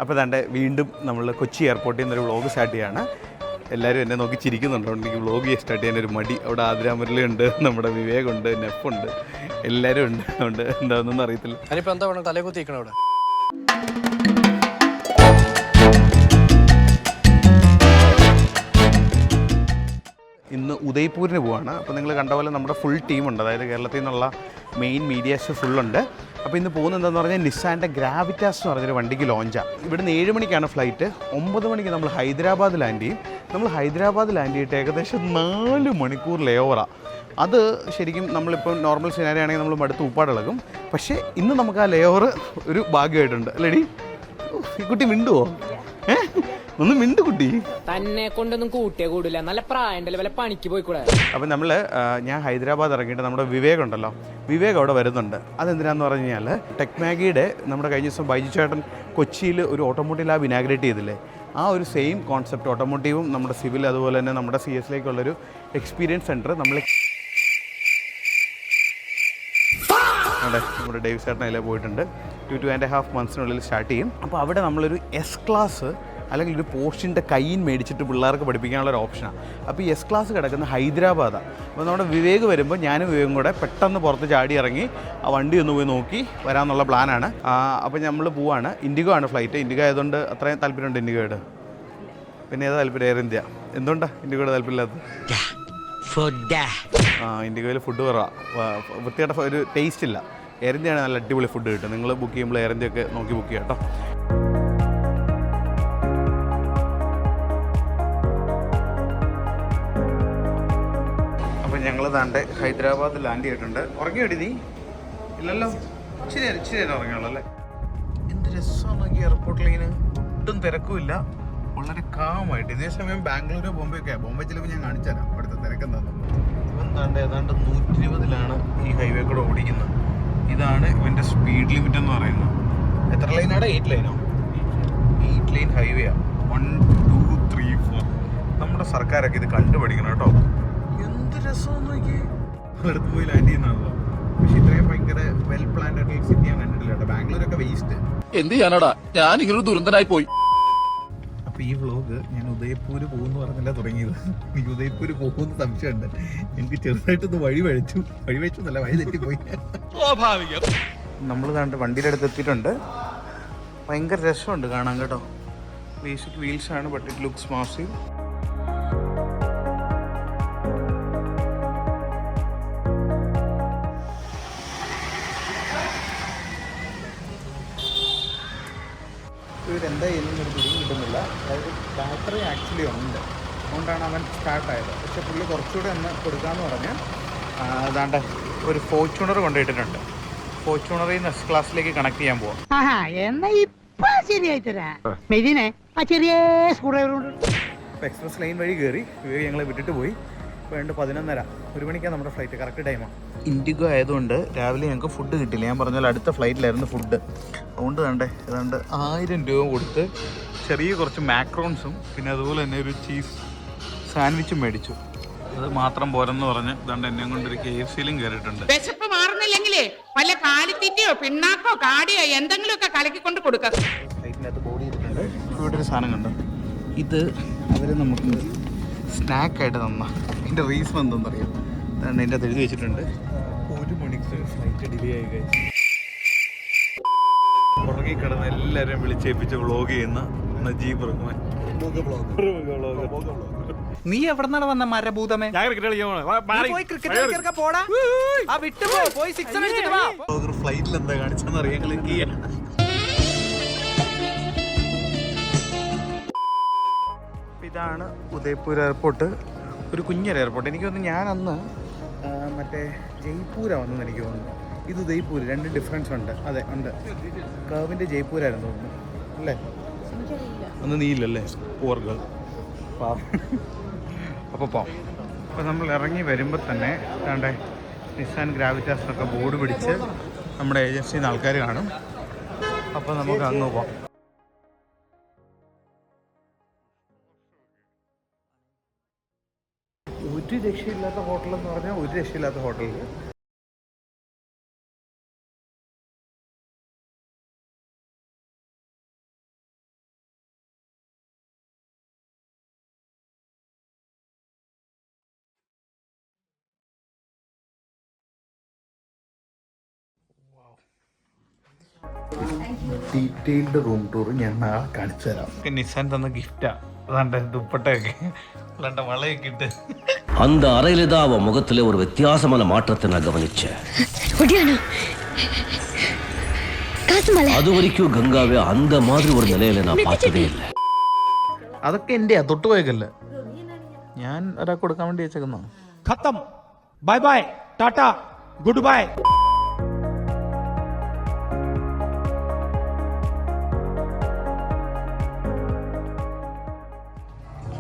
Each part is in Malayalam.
അപ്പോൾ ദാണ്ടെ വീണ്ടും നമ്മൾ കൊച്ചി എയർപോർട്ടിൽ നിന്നൊരു വ്ളോഗ് സ്റ്റാർട്ട് ചെയ്യുകയാണ്. എല്ലാവരും എന്നെ നോക്കി ചിരിക്കുന്നുണ്ട്. എനിക്ക് വ്ളോഗ് സ്റ്റാർട്ട് ചെയ്യാനൊരു മടി. അവിടെ ആതിരാമുരളിയുണ്ട്, നമ്മുടെ വിവേകുണ്ട്, നെഫുണ്ട്, എല്ലാവരും ഉണ്ട്. അതുകൊണ്ട് എന്താണെന്നൊന്നും അറിയത്തില്ല. അതിനിപ്പോൾ എന്താ വേണം, തലേ കുത്തിക്കണം അവിടെ. ഇന്ന് ഉദയ്പൂരിന് പോവാണ്. അപ്പോൾ നിങ്ങൾ കണ്ട പോലെ നമ്മുടെ ഫുൾ ടീമുണ്ട്. അതായത് കേരളത്തിൽ നിന്നുള്ള മെയിൻ മീഡിയാസ് ഫുള്ളുണ്ട്. അപ്പോൾ ഇന്ന് പോകുന്നത് എന്താണെന്ന് പറഞ്ഞാൽ നിസ്സാൻ്റെ ഗ്രാവിറ്റാസ് എന്ന് പറഞ്ഞൊരു വണ്ടിക്ക് ലോഞ്ചാണ്. ഇവിടുന്ന് 7 മണിക്കാണ് ഫ്ലൈറ്റ്. 9 മണിക്ക് നമ്മൾ ഹൈദരാബാദ് ലാൻഡ് ചെയ്യും. നമ്മൾ ഹൈദരാബാദ് ലാൻഡ് ചെയ്തിട്ട് ഏകദേശം 4 മണിക്കൂർ ലേ ഓവറാണ്. അത് ശരിക്കും നമ്മളിപ്പോൾ നോർമൽ സിനാരി ആണെങ്കിൽ നമ്മൾ മടുത്ത് ഉപ്പാടിളകും. പക്ഷേ ഇന്ന് നമുക്ക് ആ ലേ ഓവർ ഒരു ഭാഗ്യമായിട്ടുണ്ട്. അല്ലേടി? ഈ കുട്ടി മിണ്ടുവോ? ഒന്ന് മിണ്ടു കുട്ടി. തന്നെ കൊണ്ടൊന്നും കൂട്ടിയേ കൂടില്ല. നല്ല പ്രായണ്ടല്ലേ, വല്ല പണിക്ക് പോയിക്കൂടെ. അപ്പം ഞാൻ ഹൈദരാബാദ് ഇറങ്ങിയിട്ട് നമ്മുടെ വിവേക് ഉണ്ടല്ലോ, വിവേക് അവിടെ വരുന്നുണ്ട്. അതെന്തിനാന്ന് പറഞ്ഞു കഴിഞ്ഞാൽ ടെക് മാഗിയുടെ നമ്മുടെ കഴിഞ്ഞ ദിവസം ബൈജു ചേട്ടൻ കൊച്ചിയിൽ ഒരു ഓട്ടോമോട്ടീവ് ലാബ് ഇനാഗ്രേറ്റ് ചെയ്തില്ലേ, ആ ഒരു സെയിം കോൺസെപ്റ്റ് ഓട്ടോമോട്ടീവും നമ്മുടെ സിവിൽ അതുപോലെ തന്നെ നമ്മുടെ CS-ലേക്കുള്ളൊരു എക്സ്പീരിയൻസ് സെൻറ്റർ നമ്മൾ നമ്മുടെ ഡേവ് ചേട്ടൻ അതിൽ പോയിട്ടുണ്ട്. 2.5 മന്ത്സിനുള്ളിൽ സ്റ്റാർട്ട് ചെയ്യും. അപ്പോൾ അവിടെ നമ്മളൊരു S ക്ലാസ് അല്ലെങ്കിൽ ഒരു പോർഷിൻ്റെ കയ്യിൽ മേടിച്ചിട്ട് പിള്ളേർക്ക് പഠിപ്പിക്കാനുള്ളൊരു ഓപ്ഷനാണ്. അപ്പോൾ ഈ S ക്ലാസ് കിടക്കുന്ന ഹൈദരാബാദാണ്. അപ്പോൾ നമ്മുടെ വിവേക് വരുമ്പോൾ ഞാനും വിവേകും കൂടെ പെട്ടെന്ന് പുറത്ത് ചാടി ഇറങ്ങി ആ വണ്ടി ഒന്ന് പോയി നോക്കി വരാമെന്നുള്ള പ്ലാനാണ്. അപ്പോൾ നമ്മൾ പോവാണ്. ഇൻഡിഗോ ആണ് ഫ്ലൈറ്റ്. ഇൻഡിഗോ ആയതുകൊണ്ട് അത്രയും താല്പര്യമുണ്ട് ഇൻഡിഗോയുടെ. പിന്നെ ഏതാ താല്പര്യം? Air India. എന്തുകൊണ്ടാണ് ഇൻഡിഗോയുടെ താല്പര്യമില്ലാത്തത്? ഇൻഡിഗോയിൽ ഫുഡ് കുറവാണ്, വൃത്തിയായിട്ട് ഒരു ടേസ്റ്റ് ഇല്ല. എയർ ഇന്ത്യയാണ് നല്ല അടിപൊളി ഫുഡ് കിട്ടും. നിങ്ങൾ ബുക്ക് ചെയ്യുമ്പോൾ എയർ ഇന്ത്യ ഒക്കെ നോക്കി ബുക്ക് ചെയ്യാം കേട്ടോ. അപ്പം ഞങ്ങൾ താണ്ടെ ഹൈദരാബാദ് ലാൻഡ് ചെയ്തിട്ടുണ്ട്. ഉറങ്ങിയോടി നീ? ഇല്ലല്ലോ. ശരി ഉറങ്ങിയുള്ളൂ അല്ലേ? എന്ത് രസമാണ് നോക്കി എയർപോർട്ടിൽ. ഇങ്ങനെ ഒട്ടും തിരക്കുമില്ല, വളരെ കാമായിട്ട്. ഇതേ സമയം ബാംഗ്ലൂരോ ബോംബെ ഒക്കെ. ബോംബെ ചിലപ്പോൾ ഞാൻ കാണിച്ചു തരാം അവിടുത്തെ തിരക്കെന്താന്ന്. ഇവൻ താണ്ടെ ഏതാണ്ട് 120-ലാണ് ഈ ഹൈവേ കൂടെ ഓടിക്കുന്നത്. ഇതാണ് ഇവൻ്റെ സ്പീഡ് ലിമിറ്റ് എന്ന് പറയുന്നത്. എത്ര ലൈനാണ്? 8 ലൈനോ? 8 ലൈൻ ഹൈവേയാണ്. 1 2 3 4. നമ്മുടെ സർക്കാരൊക്കെ ഇത് കണ്ടുപഠിക്കണം കേട്ടോ. എന്ത് രസമെന്ന് നോക്കി. അടുത്ത് പോയി ലാൻഡ് ചെയ്യുന്നതാണല്ലോ. പക്ഷെ ഇത്രയും ഭയങ്കര വെൽ പ്ലാൻഡ് ആയിട്ടുള്ള സിറ്റി ഞാൻ കണ്ടിട്ടില്ല കേട്ടോ. ബാംഗ്ലൂരൊക്കെ വേസ്റ്റ്. എന്ത് ചെയ്യാനാടാ, ഞാൻ ഇങ്ങനൊരു ദുരന്തനായി പോയി. അപ്പോൾ ഈ വ്ളോഗ് ഞാൻ ഉദയ്പൂര് പോകുമെന്ന് പറഞ്ഞല്ല തുടങ്ങിയത്. എനിക്ക് ഉദയ്പൂര് പോകുമെന്ന് സംശയമുണ്ട്. എനിക്ക് ചെറുതായിട്ടൊന്ന് വഴി വഴിവെച്ചെന്നല്ല, വഴി തെറ്റിപ്പോയി. നമ്മൾ കണ്ട് വണ്ടിയുടെ അടുത്ത് എത്തിയിട്ടുണ്ട്. ഭയങ്കര രസമുണ്ട് കാണാൻ കേട്ടോ. ബേസിക് വീൽസാണ്, ബട്ട് ഇറ്റ് ലുക്സ് മാസീവ്. ഇവരെന്താ ചെയ്യുന്നൊരു പിടിയും കിട്ടുന്നില്ല. അതായത് ബാറ്ററി ആക്ച്വലി ഉണ്ട്, അതുകൊണ്ടാണ് അവൻ സ്റ്റാർട്ടായത്. പക്ഷെ പുള്ളി കുറച്ചുകൂടെ ഒന്ന് കൊടുക്കാമെന്ന് പറഞ്ഞ് അതാണ്ട് ഒരു ഫോർച്യൂണർ കൊണ്ടുപോയിട്ടുണ്ട്. ഫോർച്യൂണറിൽ നിന്ന് S ക്ലാസ്സിലേക്ക് കണക്ട് ചെയ്യാൻ പോവാം. എക്സ്പ്രസ് ലൈൻ വഴി കയറി ഞങ്ങളെ വിട്ടിട്ട് പോയി. ഇപ്പോൾ 11:30, 1 മണിക്കാണ് നമ്മുടെ ഫ്ലൈറ്റ്. കറക്റ്റ് ടൈമാണ്. ഇൻഡിഗോ ആയതുകൊണ്ട് രാവിലെ ഞങ്ങൾക്ക് ഫുഡ് കിട്ടില്ല. ഞാൻ പറഞ്ഞാൽ അടുത്ത ഫ്ലൈറ്റിലായിരുന്നു ഫുഡ്. അതുകൊണ്ട് ഏതാണ്ട് 1000 രൂപ കൊടുത്ത് ചെറിയ കുറച്ച് മാക്രോൺസും പിന്നെ അതുപോലെ തന്നെ ഒരു ചീസ് സാൻഡ്വിച്ചും മേടിച്ചു. അത് മാത്രം പോരെന്ന് പറഞ്ഞ് ഇതാണ്ട് എന്നെ കൊണ്ടൊരു KFC-യിലും കയറിയിട്ടുണ്ട്. വിശപ്പ് മാറുന്നില്ലെങ്കിലേ വല്ല കാലിത്തീറ്റയോ പിണ്ണാക്കോ കാടിയോ എന്തെങ്കിലുമൊക്കെ കലക്കിക്കൊണ്ട് കൊടുക്കുക. ഫ്ലൈറ്റിനകത്ത് ബോഡി ചെയ്തിട്ടുണ്ട്. ഇവിടെ ഒരു സാധനം കണ്ടോ, ഇത് അവർ നമുക്ക് സ്നാക്കായിട്ട് തന്ന. ഇതിൻ്റെ റീസൺ എന്താണെന്നറിയാം? അതാണ് അതിൻ്റെ അത് എഴുതി വെച്ചിട്ടുണ്ട്. 1 മണിക്ക് ഫ്ലൈറ്റ് ഡിലേ ആയി കഴിച്ചു. പുറകെ കിടന്ന് എല്ലാവരെയും വിളിച്ചേൽപ്പിച്ച് വ്ളോഗ് ചെയ്യുന്ന നജീബ് റഹ്മാൻ. നീ എവിടെന്നാണ് വന്ന മരഭൂതമേ? ഫ്ലൈറ്റിൽ എന്താ കാണിച്ചെന്ന് അറിയാം. ഇതാണ് ഉദയ്പൂർ എയർപോർട്ട്. ഒരു കുഞ്ഞൊരു എയർപോർട്ട്. എനിക്ക് തോന്നുന്നു ഞാൻ അന്ന് മറ്റേ ജയ്പൂരാണ് വന്നെന്ന് എനിക്ക് തോന്നുന്നു. ഇത് ഉദയ്പൂർ, 2 ഡിഫറൻസ് ഉണ്ട്. അതെ ഉണ്ട്. കർവിൻ്റെ ജയ്പൂരായിരുന്നു തോന്നുന്നു അല്ലേ? അന്ന് നീയില്ലല്ലേ? പോർഗൾ അപ്പോൾ അപ്പോൾ നമ്മൾ ഇറങ്ങി വരുമ്പോൾ തന്നെ വേണ്ടേ നിസാൻ ഗ്രാവിറ്റാസ് എന്നൊക്കെ ബോർഡ് പിടിച്ച് നമ്മുടെ ഏജൻസിയിൽ നിന്ന് ആൾക്കാർ കാണും. അപ്പോൾ നമുക്ക് അങ്ങ് പോവാം. ഒരു രക്ഷയില്ലാത്ത ഹോട്ടലെന്ന് പറഞ്ഞാൽ ഒരു രക്ഷയില്ലാത്ത ഹോട്ടലിൽ ഡീറ്റെയിൽഡ് റൂം ടൂർ ഞാൻ നാളെ കാണിച്ചു തരാം. നിസാൻ തന്ന ഗിഫ്റ്റാ അതാണ്ട് ദുപ്പട്ടയൊക്കെ അല്ലാണ്ട് വളയൊക്കെ ഇട്ട്. அந்த அறையில தான் அவன் முகத்துல ஒரு வித்தியாசமான மாற்றத்தை நான் கவனிச்சேன். அது வரைக்கும் கங்காவே அந்த மாதிரி ஒரு நிலையில நான் பார்த்ததே இல்லை. അതൊക്കെ എന്റെയാ, തൊട്ടുപോയേക്കല്ല, ഞാൻ ഒരാൾക്ക് കൊടുക്കാൻ വേണ്ടി വെച്ചേക്കുന്നു. खत्म, bye bye, tata, goodbye.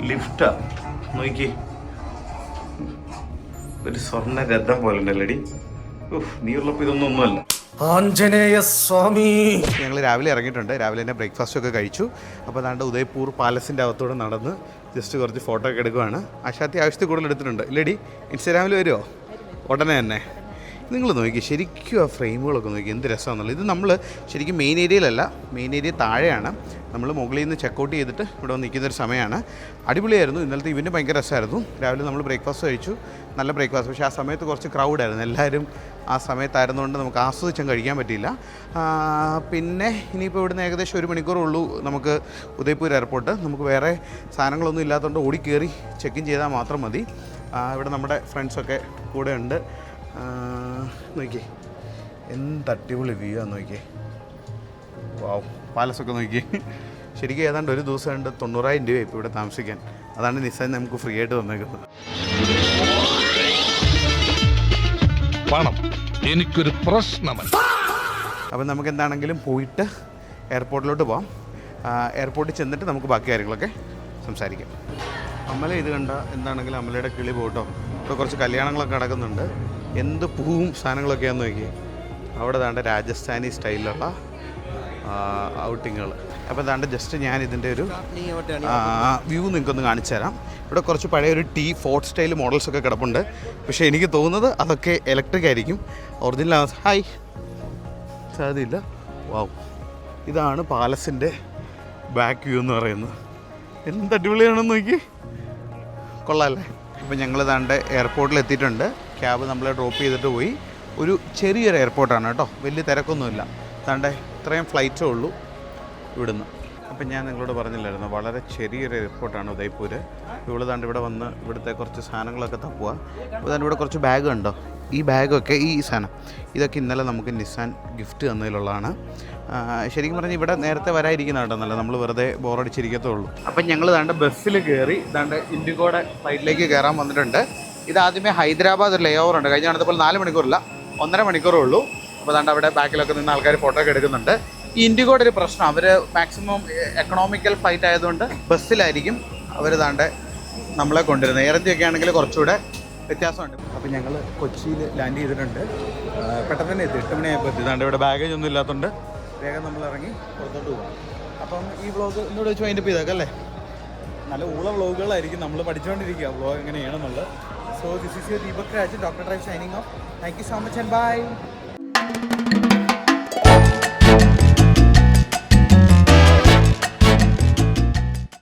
ലിഫ്റ്റാ നോക്കി, ഒരു സ്വർണ്ണ രഥം പോലെ ഉണ്ടല്ലേടി. നീ ഉള്ളപ്പോ ഇതൊന്നും ഒന്നുമല്ല. ആഞ്ജനേയ സ്വാമി. ഞങ്ങൾ രാവിലെ ഇറങ്ങിയിട്ടുണ്ട്. രാവിലെ തന്നെ ബ്രേക്ക്ഫാസ്റ്റ് ഒക്കെ കഴിച്ചു. അപ്പോൾ അതാണ്ട് ഉദയ്പൂർ പാലസിൻ്റെ അകത്തൂടെ നടന്ന് ജസ്റ്റ് കുറച്ച് ഫോട്ടോ ഒക്കെ എടുക്കുവാണ്. ആശാത്തി ആവശ്യത്തിൽ കൂടുതൽ എടുത്തിട്ടുണ്ട് ഇല്ലേടി? ഇൻസ്റ്റാഗ്രാമിൽ വരുമോ ഉടനെ തന്നെ? നിങ്ങൾ നോക്കി ശരിക്കും ആ ഫ്രെയിമുകളൊക്കെ നോക്കി എന്ത് രസമാണെന്നുള്ളത്. ഇത് നമ്മൾ ശരിക്കും മെയിൻ ഏരിയയിലല്ല, മെയിൻ ഏരിയ താഴെയാണ്. നമ്മൾ മുകളിൽ നിന്ന് ചെക്കൗട്ട് ചെയ്തിട്ട് ഇവിടെ വന്ന് നിൽക്കുന്നൊരു സമയമാണ്. അടിപൊളിയായിരുന്നു. ഇന്നലത്തെ ഇവൻ്റ് ഭയങ്കര രസമായിരുന്നു. രാവിലെ നമ്മൾ ബ്രേക്ക്ഫാസ്റ്റ് കഴിച്ചു, നല്ല ബ്രേക്ക്ഫാസ്റ്റ്. പക്ഷേ ആ സമയത്ത് കുറച്ച് ക്രൗഡായിരുന്നു. എല്ലാവരും ആ സമയത്തായിരുന്നുകൊണ്ട് നമുക്ക് ആസ്വദിച്ചും കഴിക്കാൻ പറ്റിയില്ല. പിന്നെ ഇനിയിപ്പോൾ ഇവിടുന്ന് ഏകദേശം 1 മണിക്കൂറുള്ളൂ നമുക്ക് ഉദയ്പൂർ എയർപോർട്ട്. നമുക്ക് വേറെ സാധനങ്ങളൊന്നും ഇല്ലാത്തതുകൊണ്ട് ഓടിക്കയറി ചെക്ക് ഇൻ ചെയ്താൽ മാത്രം മതി. ഇവിടെ നമ്മുടെ ഫ്രണ്ട്സൊക്കെ കൂടെ ഉണ്ട്. നോക്കിയേ എന്ത് അടിപൊളി വ്യൂ ആണ് നോക്കിയേ. വാവ്, പാലസൊക്കെ നോക്കിയേ. ശരിക്കും ഏതാണ്ട് ഒരു ദിവസം ഉണ്ട് 90,000 രൂപ ഇപ്പോൾ ഇവിടെ താമസിക്കാൻ. അതാണ് നിസാൻ നമുക്ക് ഫ്രീ ആയിട്ട് തന്നേക്കുന്നത്. പണം എനിക്കൊരു പ്രശ്നമല്ല. അപ്പം നമുക്ക് എന്താണെങ്കിലും പോയിട്ട് എയർപോർട്ടിലോട്ട് പോകാം. എയർപോർട്ടിൽ ചെന്നിട്ട് നമുക്ക് ബാക്കി കാര്യങ്ങളൊക്കെ സംസാരിക്കാം. അമല ഇത് കണ്ട എന്താണെങ്കിലും അമലയുടെ കിളി പോട്ടോ. ഇവിടെ കുറച്ച് കല്യാണങ്ങളൊക്കെ നടക്കുന്നുണ്ട്. എന്ത് പൂവും സാധനങ്ങളൊക്കെയാണെന്ന് നോക്കി. അവിടെ ദാണ്ട് രാജസ്ഥാനി സ്റ്റൈലിലുള്ള ഔട്ടിങ്ങുകൾ. അപ്പോൾ ദാണ്ട് ജസ്റ്റ് ഞാൻ ഇതിൻ്റെ ഒരു വ്യൂ നിങ്ങൾക്കൊന്ന് കാണിച്ചു തരാം. ഇവിടെ കുറച്ച് പഴയ ഒരു ഫോർട്ട് സ്റ്റൈൽ മോഡൽസൊക്കെ കിടപ്പുണ്ട്. പക്ഷേ എനിക്ക് തോന്നുന്നത് അതൊക്കെ ഇലക്ട്രിക് ആയിരിക്കും. ഒറിജിനൽ ഹായ് സാധ്യതയില്ല. വാവ്, ഇതാണ് പാലസിൻ്റെ ബാക്ക് വ്യൂ എന്ന് പറയുന്നത്. എന്ത് അടിപൊളിയാണെന്ന് നോക്കി, കൊള്ളാമല്ലേ? അപ്പോൾ ഞങ്ങൾ ദാണ്ട് എയർപോർട്ടിൽ എത്തിയിട്ടുണ്ട്. ക്യാബ് നമ്മളെ ഡ്രോപ്പ് ചെയ്തിട്ട് പോയി. ഒരു ചെറിയൊരു എയർപോർട്ടാണ് കേട്ടോ, വലിയ തിരക്കൊന്നുമില്ല. ദാണ്ട് ഇത്രയും ഫ്ലൈറ്റേ ഉള്ളൂ ഇവിടുന്ന്. അപ്പം ഞാൻ നിങ്ങളോട് പറഞ്ഞില്ലായിരുന്നു, വളരെ ചെറിയൊരു എയർപോർട്ടാണ് ഉദയ്പൂർ. ഇവിടെ ദാണ്ട് ഇവിടെ വന്ന് ഇവിടുത്തെ കുറച്ച് സാധനങ്ങളൊക്കെ തപ്പുക. അപ്പോൾ ദാണ്ട് ഇവിടെ കുറച്ച് ബാഗ് ഉണ്ടോ, ഈ ബാഗൊക്കെ ഈ സാധനം ഇതൊക്കെ ഇന്നലെ നമുക്ക് നിസാൻ ഗിഫ്റ്റ് തന്നതിലുള്ളതാണ്. ശരിക്കും പറഞ്ഞാൽ ഇവിടെ നേരത്തെ വരാതിരിക്കുന്ന കേട്ടോന്നല്ല, നമ്മൾ വെറുതെ ബോറടിച്ചിരിക്കത്തേ ഉള്ളൂ. അപ്പം ഞങ്ങൾ ദാണ്ട് ബസ്സിൽ കയറി ദാണ്ട് ഇൻഡിഗോയുടെ ഫ്ലൈറ്റിലേക്ക് കയറാൻ വന്നിട്ടുണ്ട്. ഇതാദ്യമേ ഹൈദരാബാദ് ഒരു ലേ ഓവർ ഉണ്ട്. കഴിഞ്ഞ നടന്നപ്പോൾ 4 മണിക്കൂറില്ല, 1.5 മണിക്കൂറേ ഉള്ളൂ. അപ്പോൾ ദാണ്ട് അവിടെ ബാക്കിലൊക്കെ നിന്ന് ആൾക്കാർ ഫോട്ടോ ഒക്കെ എടുക്കുന്നുണ്ട്. ഈ ഇൻഡിഗോയുടെ ഒരു പ്രശ്നം, അവർ മാക്സിമം എക്കണോമിക്കൽ ഫ്ലൈറ്റ് ആയതുകൊണ്ട് ബസ്സിലായിരിക്കും അവർ ദാണ്ട് നമ്മളെ കൊണ്ടുവരുന്നത്. എയർ ഇന്ത്യയൊക്കെ ആണെങ്കിൽ കുറച്ചുകൂടെ വ്യത്യാസമുണ്ട്. അപ്പോൾ ഞങ്ങൾ കൊച്ചിയിൽ ലാൻഡ് ചെയ്തിട്ടുണ്ട്. പെട്ടെന്ന് തന്നെ എത്തി, 8 മണിയായപ്പോൾ എത്തി. ദാണ്ട് ഇവിടെ ബാഗേജ് ഒന്നും ഇല്ലാത്തതുകൊണ്ട് വേഗം നമ്മൾ ഇറങ്ങി പുറത്തോട്ട് പോകും. അപ്പം ഈ വ്ളോഗ് എന്നോട് വെച്ച് വൈൻഡപ്പ് ചെയ്തേക്കാം അല്ലേ? നല്ല ഊള വ്ളോഗുകളായിരിക്കും, നമ്മൾ പഠിച്ചുകൊണ്ടിരിക്കുക വ്ളോഗ് എങ്ങനെയാണെന്നുള്ളത്. So this is your Deepak Raj, doctor drive signing off. Thank you so much and by.